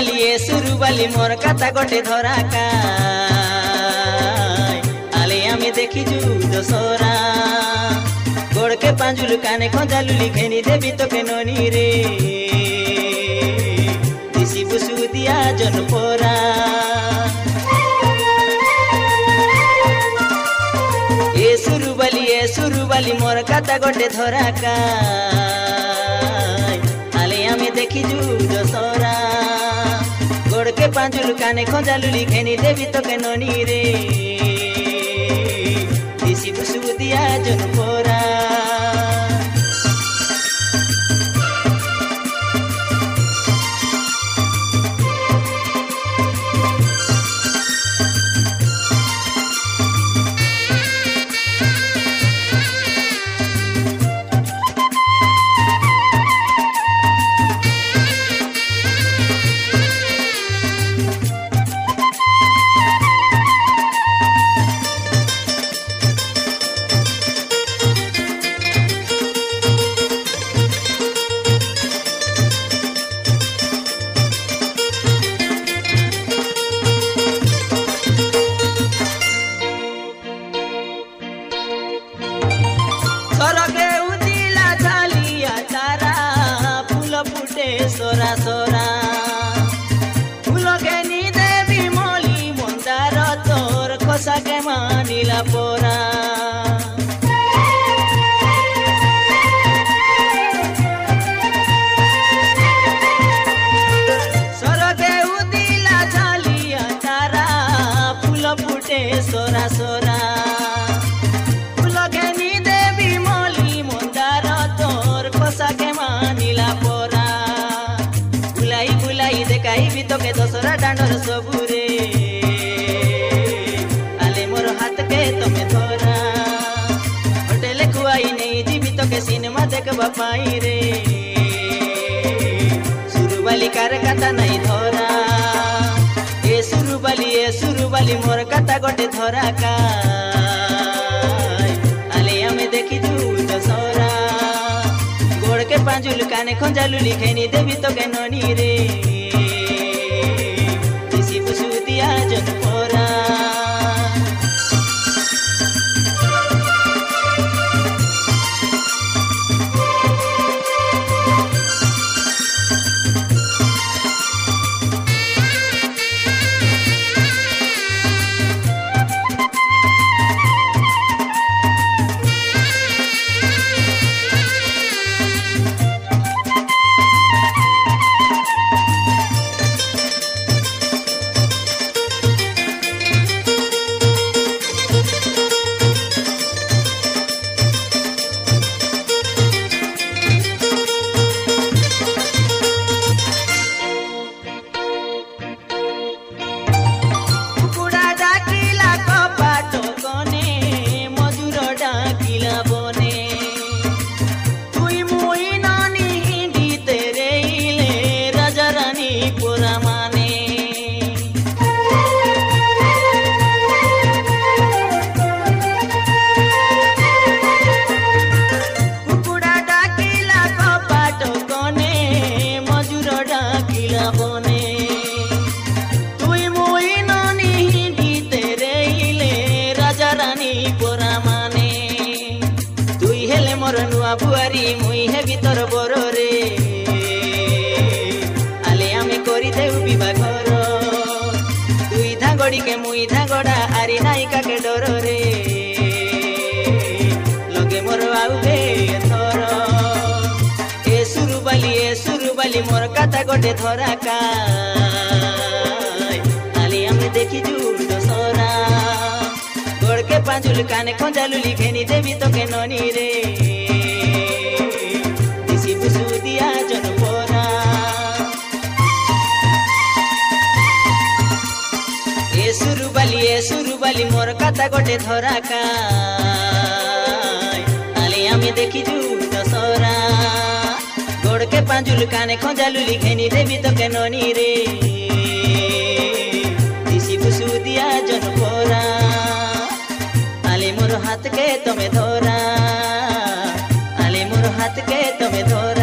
सुरुबाली मोर कथा गोटे धराका आले आमे देखिजु दशहरा गोड़ के पांजुल काने खंजालु लिखेनी देवी तो के ननी रे दिसी बुसु दिया जनपोरा ए सुरुबाली मोर कथा गोटे धराका आले आमे देखिजु दशहरा गोड़ के पांजुल काने खंजालु लिखेनी देवी तो के ननी रे दिसी बुसु दिया जनपोरा सोरा सोरा फूल के नी देवी मोली मंदार तोर खोसा के मानिला पोरा सरगे उदिला झालिया तारा फूल फुटे सोरा सोरा फूल के नी देवी मोली मंदार तोर खोसा के मानिला पोरा देखाई भी तो के दशहरा डांडर सबुरे आले मोर हाथ के तमे धरा होटल खुआई नहीं जीवी तो के सिनेमा देखबा पाई रे सुरुबाली कार कथा नहीं धरा ए सुरुबाली मोर कथा गोटे धरा का आले हमें देखी जू दशहरा गोड़ के पांजुल काने खंजालु लिखेनी देवी तो के ननी रे जनपोरा बुआरी मुई है भीतर बर रे आले आमे करी देउ विवाह तुई धागड़ी के मुई धागड़ा आरी नायिका के डर रे लगे मोर आउ बे थर ए सुरुबाली मोर कथा गोटे धरा का आले आमे देखी जू दशहरा गोड़ के पांजुल काने खंजालु लिखेनी देवी तो के ननी रे दिया जनपोरा ए सुरुबाली मोर कथा गोटे धरा का आले आमे देखी जू दशहरा गोड़ के पांजुल काने खंजालु लिखेनी देवी तो के ननी रे दिसी बुसु दिया जनपोरा आले मोर हाथ के तमे धरा आले मोर हाथ के तमे धरा।